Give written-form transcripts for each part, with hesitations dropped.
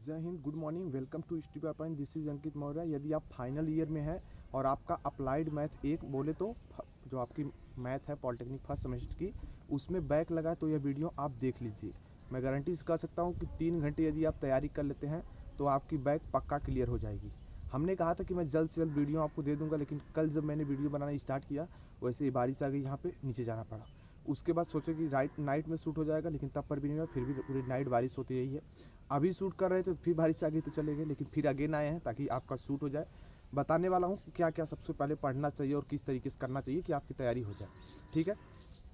जय Hind, good morning, welcome to study point. This is Ankit Maurya. यदि आप फाइनल ईयर में हैं और आपका अप्लाइड मैथ एक बोले तो जो आपकी मैथ है पॉलिटेक्निक फर्स्ट सेमेस्टर की, उसमें बैक लगा तो यह वीडियो आप देख लीजिए। मैं गारंटी से कह सकता हूँ कि 3 घंटे यदि आप तैयारी कर लेते हैं तो आपकी बैक पक्का क्लियर हो जाएगी। हमने कहा था कि मैं जल्द से जल्द वीडियो आपको दे दूंगा, लेकिन कल जब मैंने वीडियो बनाना स्टार्ट किया वैसे ही बारिश आ गई, यहाँ पे नीचे जाना पड़ा। उसके बाद सोचे कि नाइट में शूट हो जाएगा, लेकिन तब पर भी नहीं हुआ। फिर भी पूरी नाइट बारिश होती रही है। अभी शूट कर रहे थे फिर बारिश आ गई तो चले गए, लेकिन फिर अगेन आए हैं ताकि आपका शूट हो जाए। बताने वाला हूँ कि क्या क्या सबसे पहले पढ़ना चाहिए और किस तरीके से करना चाहिए कि आपकी तैयारी हो जाए। ठीक है,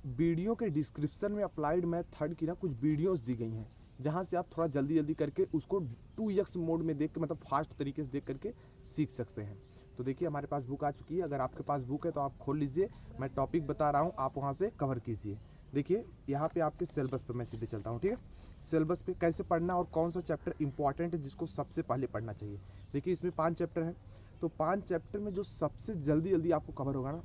वीडियो के डिस्क्रिप्शन में अप्लाइड मैथ थर्ड की ना कुछ वीडियोस दी गई हैं, जहाँ से आप थोड़ा जल्दी जल्दी करके उसको 2x मोड में देख के, मतलब फास्ट तरीके से देख करके सीख सकते हैं। तो देखिए हमारे पास बुक आ चुकी है। अगर आपके पास बुक है तो आप खोल लीजिए, मैं टॉपिक बता रहा हूँ, आप वहाँ से कवर कीजिए। देखिए यहाँ पे आपके सिलेबस पे मैं सीधे चलता हूँ। ठीक है, सिलेबस पे कैसे पढ़ना और कौन सा चैप्टर इंपॉर्टेंट है जिसको सबसे पहले पढ़ना चाहिए। देखिए इसमें 5 चैप्टर हैं, तो 5 चैप्टर में जो सबसे जल्दी जल्दी आपको कवर होगा ना,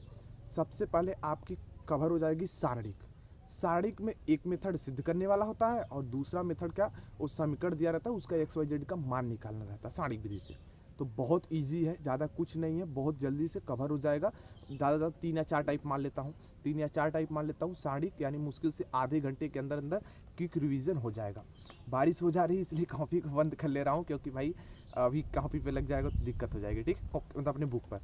सबसे पहले आपकी कवर हो जाएगी सारणिक। सारणिक में एक मेथड सिद्ध करने वाला होता है और दूसरा मेथड क्या, वो समीकरण दिया रहता है, उसका XYZ का मान निकालना रहता है सारणिक विधि से। तो बहुत इजी है, ज़्यादा कुछ नहीं है, बहुत जल्दी से कवर हो जाएगा। ज़्यादा 3 या 4 टाइप मान लेता हूँ, 3 या 4 टाइप मान लेता हूँ सारणिक, यानी मुश्किल से आधे घंटे के अंदर अंदर क्विक रिवीजन हो जाएगा। बारिश हो जा रही है इसलिए कॉपी को बंद कर ले रहा हूँ, क्योंकि भाई अभी कॉपी पे लग जाएगा तो दिक्कत हो जाएगी। ठीक, मतलब अपने बुक पर।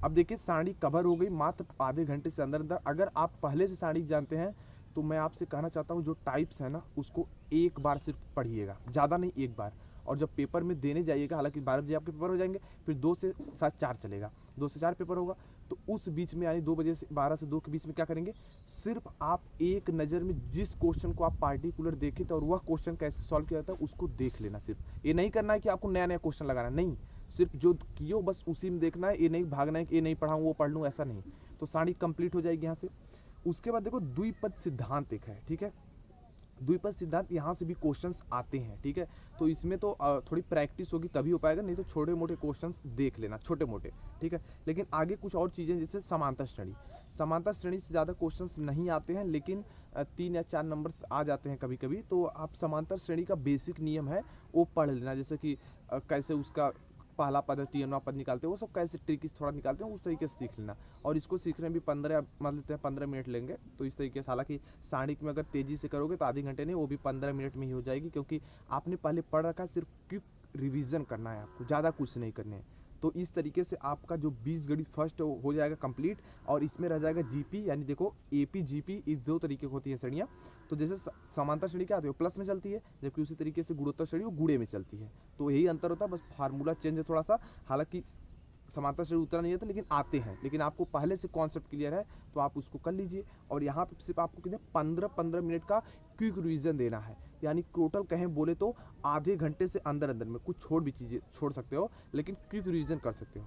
अब देखिए सारणिक कवर हो गई मात्र आधे घंटे से अंदर अंदर। अगर आप पहले से सारणिक जानते हैं तो मैं आपसे कहना चाहता हूँ जो टाइप्स है ना उसको एक बार सिर्फ पढ़िएगा, ज़्यादा नहीं, एक बार। और जब पेपर में देने जाइएगा, हालांकि 12 बजे आपके पेपर हो जाएंगे, फिर 2 से 4 चलेगा, 2 से 4 पेपर होगा, तो उस बीच में यानी 2 बजे से 12 से 2 के बीच में क्या करेंगे, सिर्फ आप एक नज़र में जिस क्वेश्चन को आप पार्टिकुलर देखे थे और वह क्वेश्चन कैसे सॉल्व किया जाता है उसको देख लेना। सिर्फ ये नहीं करना है कि आपको नया नया क्वेश्चन लगाना, नहीं, सिर्फ जो कियो बस उसी में देखना है। ये नहीं भागना है कि ये नहीं पढ़ाऊँ वो पढ़ लूँ, ऐसा नहीं। तो सारणिक कंप्लीट हो जाएगी यहाँ से। उसके बाद देखो द्विपद सिद्धांत एक है। ठीक है, द्विपद सिद्धांत यहाँ से भी क्वेश्चंस आते हैं। ठीक है, तो इसमें तो थोड़ी प्रैक्टिस होगी तभी हो पाएगा, नहीं तो छोटे मोटे क्वेश्चंस देख लेना, छोटे मोटे। ठीक है, लेकिन आगे कुछ और चीज़ें जैसे समांतर श्रेणी, समांतर श्रेणी से ज़्यादा क्वेश्चंस नहीं आते हैं, लेकिन 3 या 4 नंबर्स आ जाते हैं कभी कभी। तो आप समांतर श्रेणी का बेसिक नियम है वो पढ़ लेना, जैसे कि कैसे उसका पहला पद टी पद निकालते हैं, वो सब कैसे ट्रिक थोड़ा निकालते हैं, उस तरीके से सीख लेना। और इसको सीखने में भी 15 मान लेते हैं 15 मिनट लेंगे। तो इस तरीके से, हालांकि सारणिक में अगर तेज़ी से करोगे तो आधे घंटे नहीं, वो भी 15 मिनट में ही हो जाएगी, क्योंकि आपने पहले पढ़ रखा है, सिर्फ क्विक रिवीजन करना है आपको, ज़्यादा कुछ नहीं करने हैं। तो इस तरीके से आपका जो 20 गणित फर्स्ट हो जाएगा कंप्लीट, और इसमें रह जाएगा जीपी, यानी देखो एपी जीपी, इस 2 तरीके की होती है श्रेणियाँ। तो जैसे समांतर श्रेणी क्या होती है, प्लस में चलती है, जबकि उसी तरीके से गुणोत्तर श्रेणी वो गुणे में चलती है। तो यही अंतर होता है, बस फार्मूला चेंज है थोड़ा सा। हालांकि समांतर श्रेणी उतना नहीं आता, लेकिन आते हैं, लेकिन आपको पहले से कॉन्सेप्ट क्लियर है तो आप उसको कर लीजिए। और यहाँ पे सिर्फ आपको कितने 15-15 मिनट का क्विक रिवीजन देना है, यानी टोटल कहें बोले तो आधे घंटे से अंदर अंदर में कुछ छोड़ भी चीज़ें छोड़ सकते हो, लेकिन क्विक रिवीजन कर सकते हो।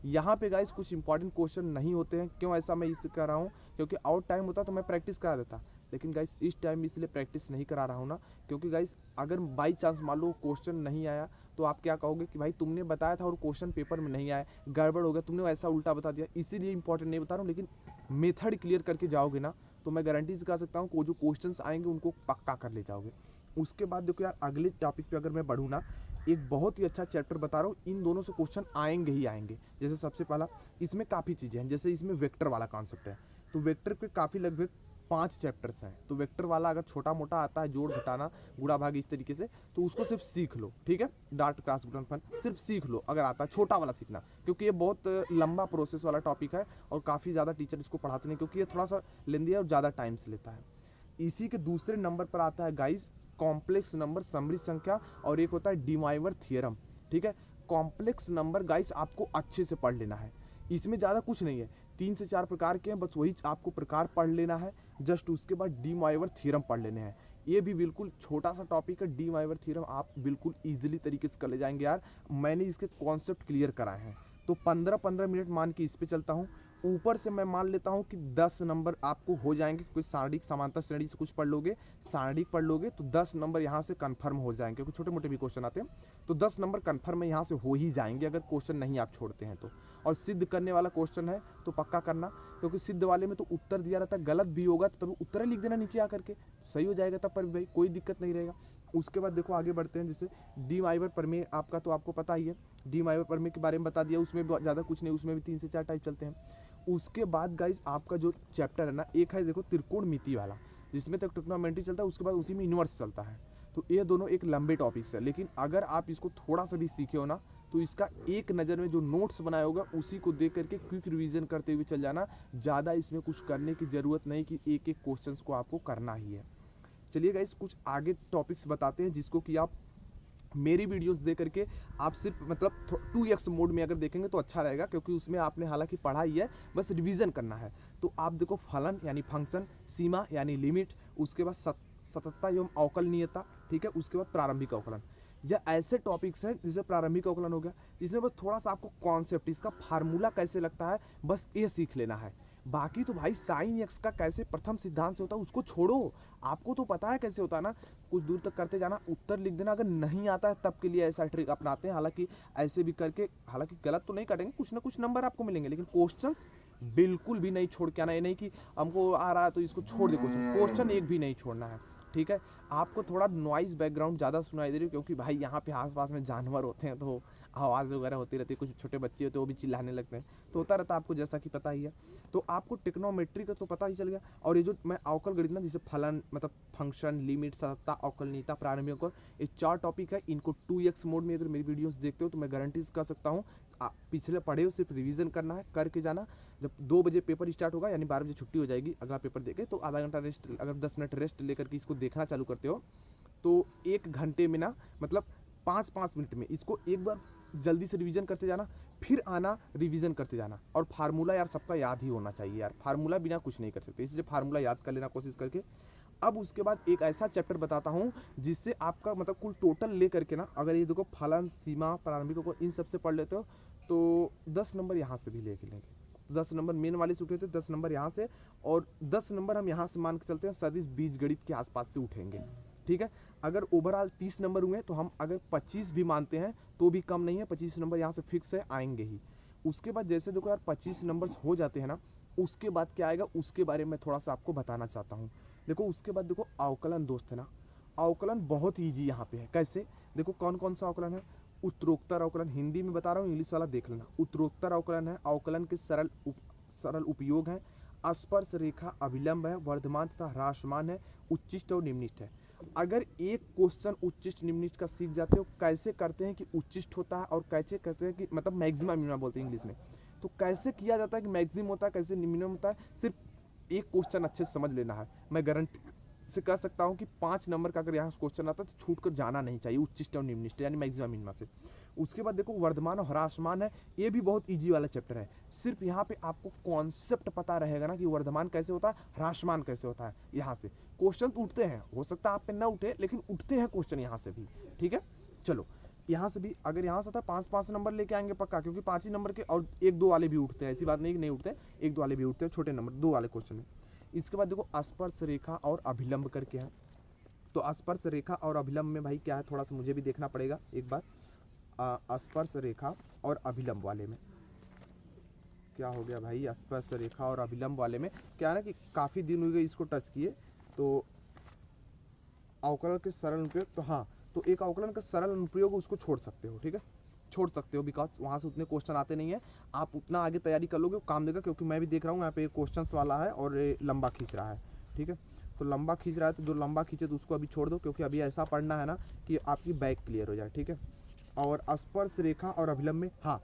यहाँ पे गाइस कुछ इंपॉर्टेंट क्वेश्चन नहीं होते हैं। क्यों ऐसा मैं इससे कर रहा हूँ, क्योंकि आउट टाइम होता तो मैं प्रैक्टिस करा देता, लेकिन गाइस इस टाइम इसलिए प्रैक्टिस नहीं करा रहा हूँ ना, क्योंकि गाइस अगर बाई चांस मान लो क्वेश्चन नहीं आया तो आप क्या कहोगे कि भाई तुमने बताया था और क्वेश्चन पेपर में नहीं आया, गड़बड़ हो गया, तुमने ऐसा उल्टा बता दिया। इसीलिए इंपॉर्टेंट नहीं बता रहा हूँ, लेकिन मेथड क्लियर करके जाओगे ना तो मैं गारंटी से कह सकता हूँ कि वो जो क्वेश्चंस आएंगे उनको पक्का कर ले जाओगे। उसके बाद देखो यार, अगले टॉपिक पे अगर मैं बढ़ूँ ना, एक बहुत ही अच्छा चैप्टर बता रहा हूँ, इन दोनों से क्वेश्चन आएंगे ही आएंगे। जैसे सबसे पहला, इसमें काफ़ी चीज़ें हैं, जैसे इसमें वेक्टर वाला कॉन्सेप्ट है, तो वेक्टर पे काफ़ी लगभग 5 चैप्टर्स हैं। तो वेक्टर वाला अगर छोटा मोटा आता है, जोड़ घटाना गुणा भाग इस तरीके से, तो उसको सिर्फ सीख लो। ठीक है, डार्ट क्रॉस गुणनफल सिर्फ सीख लो अगर आता है, छोटा वाला सीखना, क्योंकि ये बहुत लंबा प्रोसेस वाला टॉपिक है और काफ़ी ज़्यादा टीचर इसको पढ़ाते नहीं, क्योंकि ये थोड़ा सा लेंदी है और ज़्यादा टाइम से लेता है। इसी के दूसरे नंबर पर आता है गाइस कॉम्प्लेक्स नंबर, समृद्ध संख्या, और एक होता है डिमाइवर थियरम। ठीक है, कॉम्प्लेक्स नंबर गाइस आपको अच्छे से पढ़ लेना है, इसमें ज़्यादा कुछ नहीं है, 3 से 4 प्रकार के हैं, बस वही आपको प्रकार पढ़ लेना है। जस्ट उसके बाद डिमाइवर थ्योरम पढ़ लेने हैं। ये भी बिल्कुल छोटा सा टॉपिक है, डिमाइवर थ्योरम आप बिल्कुल ईजिली तरीके से कर ले जाएंगे यार, मैंने इसके कॉन्सेप्ट क्लियर कराए हैं। तो 15-15 मिनट मान के इस पे चलता हूँ। ऊपर से मैं मान लेता हूँ कि 10 नंबर आपको हो जाएंगे, कोई सारणिक समांतर श्रेणी से कुछ पढ़ लोगे, सारणिक पढ़ लोगे तो 10 नंबर यहाँ से कन्फर्म हो जाएंगे, क्योंकि छोटे मोटे भी क्वेश्चन आते हैं, तो 10 नंबर कन्फर्म यहाँ से हो ही जाएंगे अगर क्वेश्चन नहीं आप छोड़ते हैं तो। और सिद्ध करने वाला क्वेश्चन है तो पक्का करना, क्योंकि सिद्ध वाले में तो उत्तर दिया रहता है, गलत भी होगा तो तब उत्तर ही लिख देना नीचे आकर के, सही हो जाएगा तब पर भी भाई कोई दिक्कत नहीं रहेगा। उसके बाद देखो आगे बढ़ते हैं, जैसे डी वाइवर प्रमेय आपका तो आपको पता ही है, डी वाइवर प्रमेय के बारे में बता दिया, उसमें ज़्यादा कुछ नहीं, उसमें भी 3 से 4 टाइप चलते हैं। उसके बाद गाइस आपका जो चैप्टर है ना, एक है देखो त्रिकोणमिति वाला, जिसमें तक ट्रिग्नोमेट्री चलता है, उसके बाद उसी में इन्वर्स चलता है। तो ये दोनों एक लंबे टॉपिक्स है, लेकिन अगर आप इसको थोड़ा सा भी सीखे हो ना, तो इसका एक नज़र में जो नोट्स बनाया होगा उसी को देख करके क्विक रिवीजन करते हुए चल जाना। ज़्यादा इसमें कुछ करने की ज़रूरत नहीं कि एक एक क्वेश्चंस को आपको करना ही है। चलिए गाइस कुछ आगे टॉपिक्स बताते हैं, जिसको कि आप मेरी वीडियोस देख करके आप सिर्फ मतलब 2x मोड में अगर देखेंगे तो अच्छा रहेगा, क्योंकि उसमें आपने हालांकि पढ़ा ही है, बस रिवीजन करना है। तो आप देखो फलन यानी फंक्शन, सीमा यानी लिमिट, उसके बाद सततता एवं अवकलनीयता, ठीक है, उसके बाद प्रारंभिक अवकलन। यह ऐसे टॉपिक्स हैं जैसे प्रारंभिक अवकलन हो गया, इसमें बस थोड़ा सा आपको कॉन्सेप्ट, इसका फार्मूला कैसे लगता है, बस ये सीख लेना है। बाकी तो भाई साइन एक्स का कैसे प्रथम सिद्धांत से होता है उसको छोड़ो, आपको तो पता है कैसे होता है ना, कुछ दूर तक करते जाना, उत्तर लिख देना। अगर नहीं आता है तब के लिए ऐसा ट्रिक अपनाते हैं, हालांकि ऐसे भी करके, हालांकि गलत तो नहीं करेंगे, कुछ ना कुछ नंबर आपको मिलेंगे, लेकिन क्वेश्चंस बिल्कुल भी नहीं छोड़ के आना। ये नहीं कि हमको आ रहा है तो इसको छोड़ दे, क्वेश्चन एक भी नहीं छोड़ना है, ठीक है। आपको थोड़ा नॉइज बैकग्राउंड ज़्यादा सुनाई दे रही है, क्योंकि भाई यहाँ पे आसपास में जानवर होते हैं, तो आवाज़ वगैरह होती रहती है, कुछ छोटे बच्चे होते हैं वो भी चिल्लाने लगते हैं, तो होता रहता है आपको, जैसा कि पता ही है। तो आपको ट्रिग्नोमेट्री का तो पता ही चल गया, और ये जो मैं अवकल गणित ना, जैसे फलन मतलब फंक्शन, लिमिट, सततता, अवकलनीयता, प्रारंभिक अवकल, ये 4 टॉपिक है। इनको 2x मोड में अगर मेरी वीडियोस देखते हो तो मैं गारंटी कर सकता हूँ, पिछले पढ़े हो सिर्फ रिवीजन करना है, करके जाना। जब 2 बजे पेपर स्टार्ट होगा, यानी 12 बजे छुट्टी हो जाएगी अगला पेपर देके, तो आधा घंटा रेस्ट, अगर 10 मिनट रेस्ट लेकर के इसको देखना चालू करते हो तो 1 घंटे में ना, मतलब 5-5 मिनट में इसको एक बार जल्दी से रिवीजन करते जाना, फिर आना रिवीजन करते जाना। और फार्मूला यार सबका याद ही होना चाहिए यार, फार्मूला बिना कुछ नहीं कर सकते, इसलिए फार्मूला याद कर लेना कोशिश करके। अब उसके बाद एक ऐसा चैप्टर बताता हूँ जिससे आपका मतलब कुल टोटल ले करके ना, अगर ये देखो फलन, सीमा, प्रारंभिक को इन सबसे पढ़ लेते हो तो 10 नंबर यहाँ से भी लेके लेंगे। 10 नंबर मेन वाले से उठे थे, 10 नंबर यहाँ से, और 10 नंबर हम यहाँ से मान के चलते हैं सदिश बीजगणित के आसपास से उठेंगे, ठीक है। अगर ओवरऑल 30 नंबर हुए तो हम अगर 25 भी मानते हैं तो भी कम नहीं है, 25 नंबर यहाँ से फिक्स है, आएंगे ही। उसके बाद जैसे देखो यार 25 नंबर्स हो जाते हैं ना, उसके बाद क्या आएगा उसके बारे में थोड़ा सा आपको बताना चाहता हूँ। देखो उसके बाद देखो अवकलन दोस्त है ना, अवकलन बहुत ईजी यहाँ पे है। कैसे, देखो कौन कौन सा अवकलन है, उत्तरोत्तर अवकलन, हिंदी में बता रहा हूँ, इंग्लिश वाला देख लेना। उत्तरोत्तर अवकलन है, अवकलन के सरल उपयोग है, स्पर्श रेखा, अभिलंब है, वर्धमान तथा ह्रासमान है, उच्चिष्ट और निम्निष्ठ है। अगर एक क्वेश्चन उच्चिष्ट निम्निष्ठ का सीख जाते हो, कैसे करते हैं कि उच्चिष्ट होता है और कैसे करते हैं कि मतलब मैक्सिमम मिनिमम बोलते हैं इंग्लिश में, तो कैसे किया जाता है कि मैक्सिमम होता है, कैसे मिनिमम होता है, सिर्फ एक क्वेश्चन अच्छे से समझ लेना है। मैं गारंटी से कह सकता हूँ कि 5 नंबर का अगर यहाँ क्वेश्चन आता है तो छूट कर जाना नहीं चाहिए, उच्चिष्ट और निम्निष्ठ यानी मैक्सिमम मिनिमम से। उसके बाद देखो वर्धमान और ह्रासमान है, ये भी बहुत इजी वाला चैप्टर है। सिर्फ यहाँ पे आपको कॉन्सेप्ट पता रहेगा ना कि वर्धमान कैसे होता है, ह्रासमान कैसे होता है। यहाँ से क्वेश्चन उठते हैं, हो सकता है आप पे ना उठे, लेकिन उठते हैं क्वेश्चन यहाँ से भी, ठीक है। चलो यहाँ से भी अगर यहाँ से था 5-5 नंबर लेके आएंगे पक्का, क्योंकि 5 ही नंबर के, और 1-2 वाले भी उठते हैं, ऐसी बात नहीं कि नहीं उठते, 1-2 वाले भी उठते हैं छोटे नंबर 2 वाले क्वेश्चन में। इसके बाद देखो स्पर्श रेखा और अभिलंब करके है, तो स्पर्श रेखा और अभिलंब में भाई क्या है, थोड़ा सा मुझे भी देखना पड़ेगा एक बार। स्पर्श रेखा और अभिलंब वाले में क्या हो गया भाई, स्पर्श रेखा और अभिलंब वाले में क्या है ना कि काफ़ी दिन हो गए इसको टच किए, तो अवकलन के सरल अनुप्रयोग, तो हाँ, तो एक अवकलन का सरल अनुप्रयोग उसको छोड़ सकते हो, ठीक है, छोड़ सकते हो, बिकॉज वहाँ से उतने क्वेश्चन आते नहीं है। आप उतना आगे तैयारी कर लोगे काम देगा, क्योंकि मैं भी देख रहा हूँ यहाँ पे क्वेश्चन वाला है और लंबा खींच रहा है, ठीक है। तो लंबा खींच रहा है, तो जो लंबा खींचे तो उसको अभी छोड़ दो, क्योंकि अभी ऐसा पढ़ना है ना कि आपकी बैक क्लियर हो जाए, ठीक है। और स्पर्श रेखा और अभिलंब में, हाँ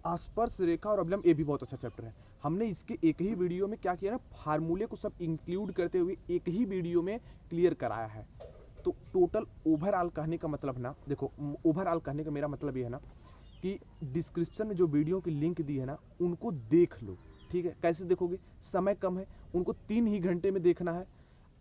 स्पर्श रेखा और अभिलंब ये भी बहुत अच्छा चैप्टर है। हमने इसके एक ही वीडियो में क्या किया ना, फार्मूले को सब इंक्लूड करते हुए एक ही वीडियो में क्लियर कराया है। तो टोटल ओवरऑल कहने का मतलब ना, देखो ओवरऑल कहने का मेरा मतलब ये है ना कि डिस्क्रिप्शन में जो वीडियो की लिंक दी है ना, उनको देख लो, ठीक है। कैसे देखोगे, समय कम है, उनको 3 ही घंटे में देखना है।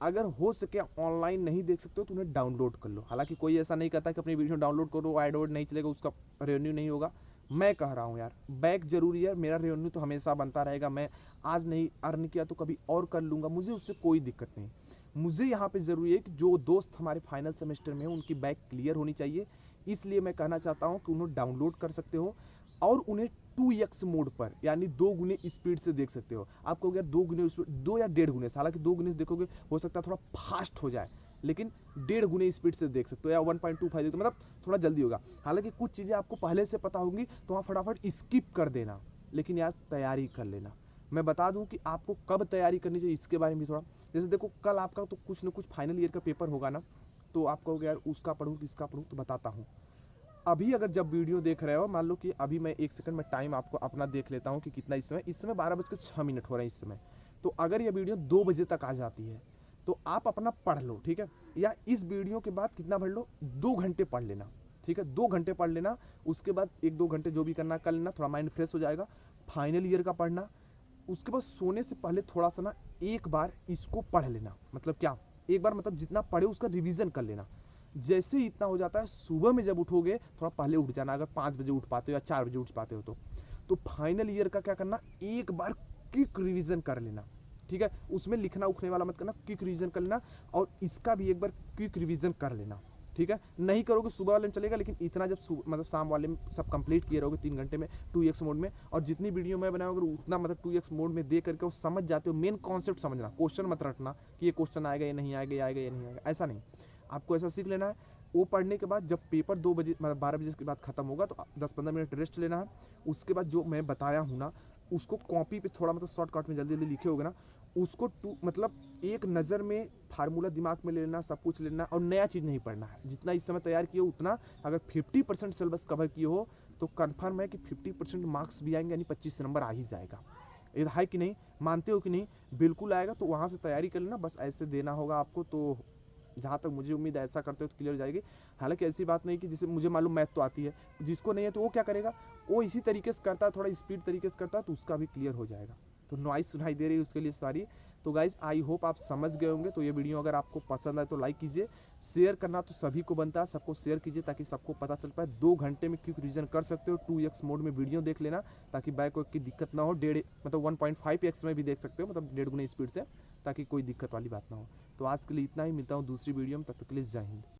अगर हो सके ऑनलाइन नहीं देख सकते हो तो उन्हें डाउनलोड कर लो। हालांकि कोई ऐसा नहीं कहता कि अपनी वीडियो डाउनलोड करो, एडवर्ड नहीं चलेगा, उसका रेवेन्यू नहीं होगा। मैं कह रहा हूँ यार बैक जरूरी है, मेरा रेवेन्यू तो हमेशा बनता रहेगा। मैं आज नहीं अर्न किया तो कभी और कर लूँगा, मुझे उससे कोई दिक्कत नहीं। मुझे यहाँ पे ज़रूरी है कि जो दोस्त हमारे फाइनल सेमेस्टर में उनकी बैक क्लियर होनी चाहिए, इसलिए मैं कहना चाहता हूँ कि उन्हें डाउनलोड कर सकते हो और उन्हें 2x मोड पर यानी 2 गुने स्पीड से देख सकते हो। आपको अगर 2 गुने स्पीड, 2 या 1.5 गुने, हालांकि 2 गुने देखोगे हो सकता है थोड़ा फास्ट हो जाए, लेकिन 1.5 गुने स्पीड से देख सकते हो, या 1.25 तो मतलब थोड़ा जल्दी होगा। हालांकि कुछ चीज़ें आपको पहले से पता होंगी तो वहाँ फटाफट स्किप कर देना, लेकिन यार तैयारी कर लेना। मैं बता दूं कि आपको कब तैयारी करनी चाहिए इसके बारे में भी थोड़ा। जैसे देखो कल आपका तो कुछ ना कुछ फाइनल ईयर का पेपर होगा ना, तो आप कहोगे यार उसका पढ़ूँ किसका पढ़ूँ, तो बताता हूँ। अभी अगर जब वीडियो देख रहे हो, मान लो कि अभी मैं 1 सेकंड में टाइम आपको अपना देख लेता हूँ कि कितना इस समय 12:06 हो रहे हैं इस समय। तो अगर ये वीडियो 2 बजे तक आ जाती है तो आप अपना पढ़ लो, ठीक है। या इस वीडियो के बाद कितना पढ़ लो, 2 घंटे पढ़ लेना, ठीक है। 2 घंटे पढ़ लेना, उसके बाद 1-2 घंटे जो भी करना कर लेना, थोड़ा माइंड फ्रेश हो जाएगा। फाइनल ईयर का पढ़ना, उसके बाद सोने से पहले थोड़ा सा ना एक बार इसको पढ़ लेना। मतलब क्या, एक बार मतलब जितना पढ़े उसका रिवीजन कर लेना। जैसे ही इतना हो जाता है, सुबह में जब उठोगे थोड़ा पहले उठ जाना, अगर 5 बजे उठ पाते हो या 4 बजे उठ पाते हो तो फाइनल ईयर का क्या करना, एक बार क्विक रिवीजन कर लेना, ठीक है। उसमें लिखना उखने वाला मत करना, क्विक रिवीजन कर लेना। और इसका भी एक बार क्विक रिवीजन कर लेना, ठीक है। नहीं करोगे सुबह वाले में चलेगा, लेकिन इतना जब मतलब शाम वाले में सब कंप्लीट किए रहोगे 3 घंटे में 2x मोड में, और जितनी वीडियो मैं बनाऊंगा उतना मतलब 2x मोड में देख करके वो समझ जाते हो। मेन कॉन्सेप्ट समझना, क्वेश्चन मत रखना कि ये क्वेश्चन आएगा या नहीं आएगा, या नहीं आएगा, ऐसा नहीं। आपको ऐसा सीख लेना है। वो पढ़ने के बाद जब पेपर 2 बजे मतलब 12 बजे के बाद खत्म होगा तो 10-15 मिनट रेस्ट लेना है। उसके बाद जो मैं बताया हूँ ना, उसको कॉपी पे थोड़ा मतलब शॉर्टकट में जल्दी जल्दी लिखे होगे ना, उसको मतलब एक नज़र में फार्मूला दिमाग में ले लेना, सब कुछ लेना, और नया चीज़ नहीं पढ़ना है। जितना इस समय तैयार किए हो उतना, अगर 50% सिलेबस कवर किए हो तो कन्फर्म है कि 50% मार्क्स भी आएंगे, यानी 25 नंबर आ ही जाएगा। ये है कि नहीं, मानते हो कि नहीं? बिल्कुल आएगा। तो वहाँ से तैयारी कर लेना, बस ऐसे देना होगा आपको। तो जहाँ तक मुझे उम्मीद है ऐसा करते हो तो क्लियर हो जाएगी। हालांकि ऐसी बात नहीं कि जैसे मुझे मालूम मैथ तो आती है, जिसको नहीं है तो वो क्या करेगा, वो इसी तरीके से करता है, थोड़ा स्पीड तरीके से करता है, तो उसका भी क्लियर हो जाएगा। तो नॉइस सुनाई दे रही है उसके लिए सॉरी। तो गाइज आई होप आप समझ गए होंगे। तो ये वीडियो अगर आपको पसंद आए तो लाइक कीजिए, शेयर करना तो सभी को बनता है, सबको शेयर कीजिए ताकि सबको पता चल पाए। 2 घंटे में क्विक रिवीजन कर सकते हो। 2x मोड में वीडियो देख लेना ताकि बैक वैक की दिक्कत ना हो। मतलब 1.5x में भी देख सकते हो, मतलब 1.5 गुना स्पीड से, ताकि कोई दिक्कत वाली बात ना हो। तो आज के लिए इतना ही, मिलता हूँ दूसरी वीडियो में, तब तक के लिए जय हिंद।